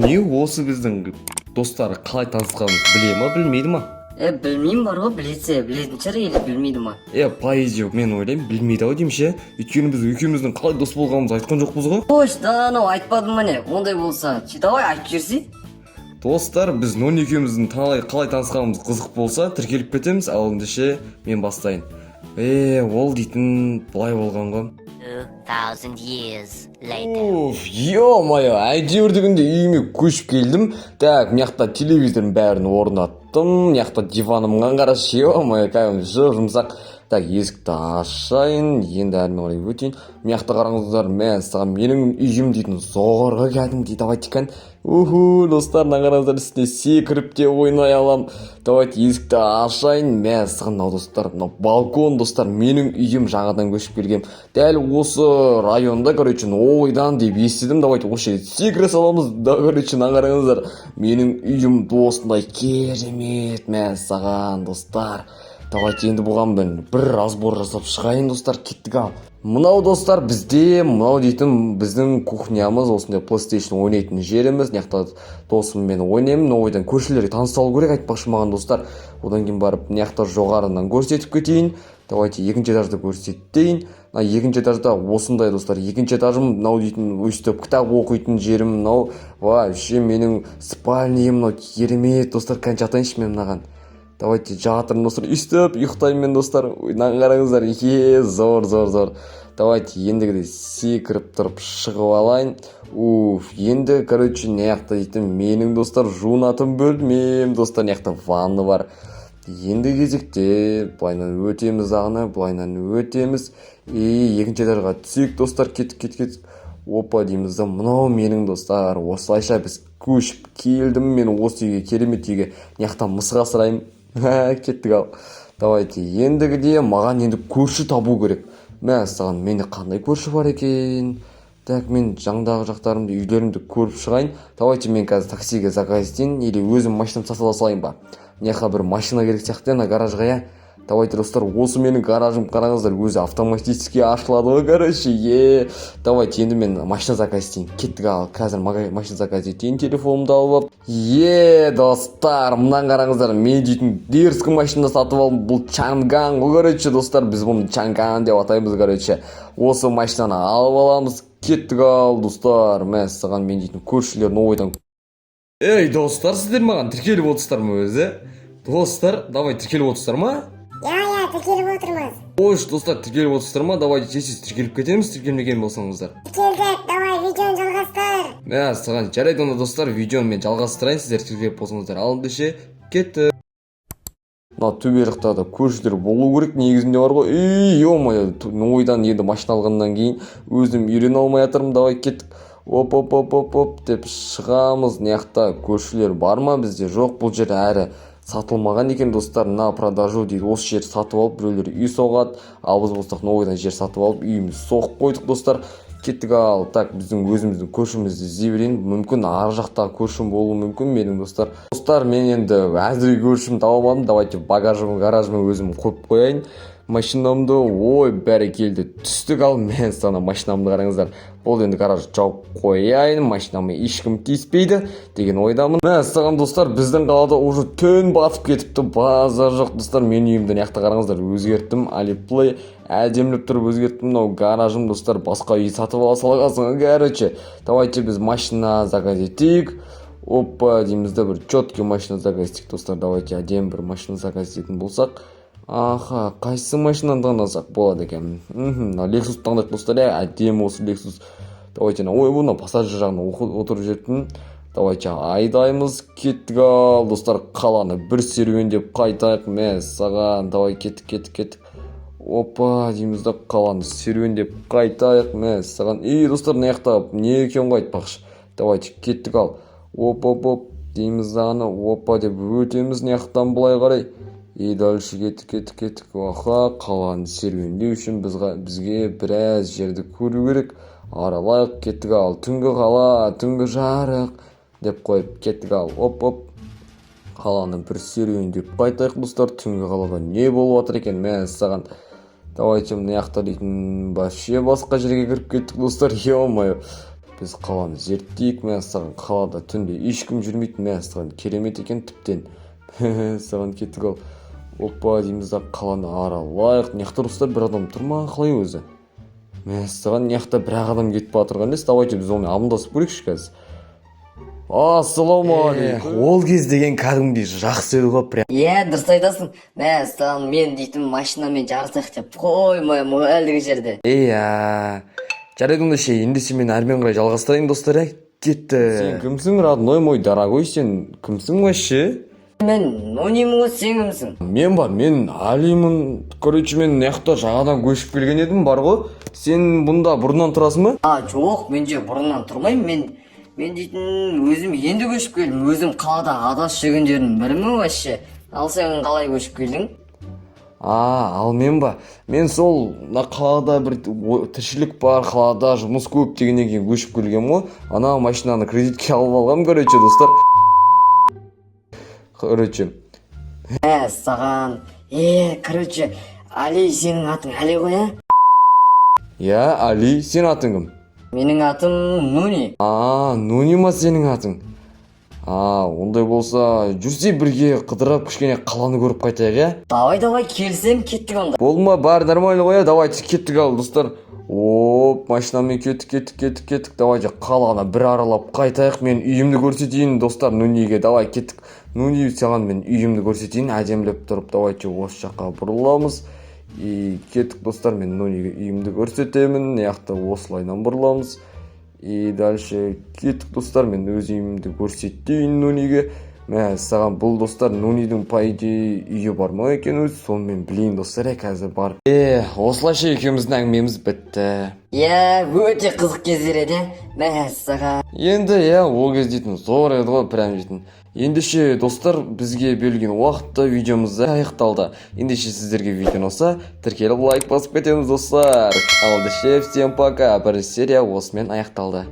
не осы біздің достар қалай танысқанымызды біле ма білмейді ма? Білмеймін бар ғой, білетсе білетін шығар или білмейді ма? Пайыз жоқ, мен ойлаймын білмейді ау деймін ше. Өйткені біз екеуміздің қалай дос болғанымызды айтқан жоқпыз ғой. Точно, анау айтпадым міне. Ондай болса, давай айтып жіберсей. Достар, біз екеуміздің қалай танысқанымыз қызық болса, тіркеліп кетеміз. Ал ендеше мен бастайын. Ол дейтін былай болған ғой. 2000 years later. Ё-моё, әйтеуір дегенде үйіме көшіп келдім. Так, мынаяқта телевизордың бәрін орнаттым. Мынаяқта диванымнан қарашы, ё-моё, кәдімгі жұмсақ. Так, есікті ашайын, енді әрмен қарай өтейін. Мынаяқта қараңыздар, мәссаған, менің үйім дейтін зорға кәдімгідей. Давайте кән. Достар, мына қараңыздар, үстіне секіріп те ойнай алам. Давайте есікті ашайын. Мәссаған, мынау достар, мынау балкон, достар, менің үйім, жаңадан көшіп келгем. Дәл осы районда, ойдан деп естідім. Давайте осы жерге секіре саламыз. Да, мына қараңыздар, менің үйім осындай керемет, мәссаған, достар. Давайте енді бұған бір разбор жасап шығайын, достар, кеттік ал. Мынау достар, мынау дейтін біздің кухнямыз, осындай PlayStation ойнайтын жеріміз. Мынаяқта досыммен ойнаймын, ойдан көршілерге танысталу керек, айтпақшы маған достар. Одан кейін барып мынаяқта жоғарынан көрсетіп кетейін. Давайте екінші этажды көрсетейін. Екінші этажда осындай достар, екінші этажым мынау дейтін өстіп кітап оқитын жерім, мынау вообще менің спальням, мынау керемет достар, қанша атайыншы мен мынаған. Давайте жатырмын достар, үстіп ұйықтаймын достар. Мына қараңыздар, зор. Давайте ендігіде секіріп тұрып шығып алайын. Енді мынаяқта дейтін менің достар жуынатын бөлмем, достар, мынаяқта ванна бар. Енді кезекте былайынан өтеміз ағына, былайынан өтеміз. Екінші этажға түсейік достар, кеттік. Опа дейміз да, мынау менің достар. Осылайша біз көшіп келдім, мен осы үйге, керемет үйге. Мынаяқтан мысық асыраймын. Кеттік ал. Давайте ендігіде маған енді көрші табу керек. Мәссаған, менде қандай көрші бар екен? Так, мен жаңдағы жақтарымды, үйлерімді көріп шығайын. Давайте мен қазір таксиге заказ етейін, или өзім машинам сатып ала салайын ба. Мыняққа бір машина керек сияқты, гаражға. Давайте достар, осы менің гаражым, қараңыздар, өзі автоматически ашылады ғой, Давайте енді мен машина заказ етейін. Кеттік ал, қазір машина заказ етейін, телефонымды алып. Достар, мынаны қараңыздар, мен дейтін дерзкі машина сатып алып, бұл Чанган ғой, достар, біз бұны Чанган деп атаймыз, Осы машинаны алып аламыз, кеттік ал, достар. Мәссаған, мен дейтін көршілерін ойдан. Достар, сіздер маған тіркеліп отырсыздар ма өзі? Достар, давай тіркеліп отырсыздар ма? Тіркеліп отырмыз. Достар, тіркеліп отырсыздар ма? Давай сіз тіркеліп кетеміз, тіркелмеген болсаңыздар. Тіркелдік, давай видеоны жалғастыр. Саған жарайды онда достар, видеоны мен жалғастырайын, сіздер тіркеліп болсаңыздар. Ал ендеше кетті. Мына төбе жақтарда көршілер болу керек, негізінде бар ғой. Ё-моё, ойдан енді машина алғаннан кейін өзім үйрене алмай жатырмын. Давай кеттік. Оп деп шығамыз. Мынаяқта көршілер бар ма бізде? Жоқ, бұл жер әрі сатылмаған екен достар. На продажу дейді. Осы жер сатып алып, біреулер үй соғады. Ал біз болсақ ойдан жер сатып алып, үйіміз соғып қойдық достар. Кеттік ал. Так, біздің өзіміздің көршімізді іздей берейін. Мүмкін ар жақтағы көршім болуы мүмкін менің достар. Достар, мен енді әзірге көршім тауып алдым. Давайте гаражыма өзім қойып қояйын. Машинамды, бәрекелді, түстік ал. Мен сана машинамды қараңыздар. Бұл енді гараж жауып қояйын. Машинама ешкім тиіспейді деген ойдамын. Саған достар, біздің қалада уже түн батып кетіпті. Базар жоқ достар. Мен үйімді мыняқта қараңыздар өзгерттім. Алиплей әдеміліп тұрып өзгерттім. Мынау гаражым достар, басқа үй сатып ала салғансың. Давайте біз машина заказ етейік. Опа дейміз да, бір четкий машина заказ етейік достар. Давайте әдем бір машина заказ ететін болсақ. Қайсы машинаны таңдасақ болады екен? Lexus таңдайық достар, әдемі осы Lexus. Давайте бұны пассажир жағына отырып жеттім. Давайте айдаймыз, кеттік ал. Достар, қаланы бір серуендеп қайтайық. Мәссаған, давай кеттік. Опа дейміз да, қаланы серуендеп қайтайық. Мәссаған. Достар, мынаяқта не екен ғой айтпақшы. Давайте кеттік ал. Оп дейміз дағаны. Опа деп өтеміз мынаяқтан былай қарай. Дальше кеттік. Қаланы серуендеу үшін бізге біраз жерді көру керек. Аралайық, кеттік ал. Түнгі қала, түнгі жарық деп қойып кеттік ал. Оп. Қаланы бір серуендеп қайтайық достар. Түнгі қалада не болып жатыр екен? Мәссаған. Давайте мына жақта дейтін вообще басқа жерге кіріп кеттік достар. Ё-моё. біз қаланы зерттейік, мә саған қалада түнде ешкім жүрмейтін, мә саған керемет екен тіптен. Саған кеттік ал. Опа дейміз да қаланы аралайық. Неқта достар, бір адам тұрма, қалай өзі? Мә саған неқта бір адам кетіп батырған емес, давайте біз онымен амандасып көрейікші қазір. Ассалаумағалейкум. Ол кез деген кәдімгідей жақсы еді ғой, прям. Иә, дұрыс айтасың. Мә, саған мен дейтін машинамен жарысақ деп қоймай әлдігі жерде. Жарайды онда ше, ендеше мен әрмен қарай жалғастырайын достар, кетті. Сен кімсің, родной мой дорогой, сен кімсің вообще? Мен нонимін ғой, сен кімсің? Мен Алимын. Короче, мен неқта жаңадан көшіп келген едім, бар ғой. Сен бұнда бұрыннан тұрасың ба? Жоқ, мен же бұрыннан тұрмаймын. Мен дейтін өзім енді көшіп келдім. Өзім қалада адас жүргендердің бірімін вообще. Ал сен қалай көшіп келдің? Ал мен ба? Мен сол қалада бір тіршілік бар, қалада жұмыс көп дегеннен кейін көшіп келгем ғой. Ана машинаны кредитке алып алғам, короче, достар. Короче. Саған. Короче, Али, сенің атың Али ғой, Иә, Али, сен атың кім? Менің атым Нуни. Нуни ма сенің атың? Ондай болса, жүрсе бірге қыдырып кішкене қаланы көріп қайтайық, иә? Давай, келсем, кеттік онда. Болма, бәрі нормально ғой, давайте кеттік ал, достар. Машинамен кеттік. Давайте қаланы бір аралап қайтайық. Мен үйімді көрсетейін, достар, Нуниге. Давай кеттік. Нуни, саған мен үйімді көрсетейін, әдемілеп тұрып. Давайте осы жаққа бұрыламыз. Кеттік, достар, мен Нуниге үйімді көрсетемін. Яқты осылайдан бұрыламыз. Дальше кеттік, достар, мен өз үйімді көрсетейін Нуниге. Мә, саған бұл, достар, Нунидің пайде үйі бар ма екен өзі? Соны мен білейін, достар, қазір бар. Осылайша екеуміздің әңгімеміз бітті. Өте қызық кездер еді. Мә, саған. Енді, ол кез дейтін зор еді ғой, прям дейтін. Ендеше, достар, бізге бөлген уақытта видеомызды аяқталды. Ендеше сіздерге видео ұнаса, тіркеліп лайк басып кетеміз, достар. Ал ендеше, всем пока. Бір серия осымен аяқталды.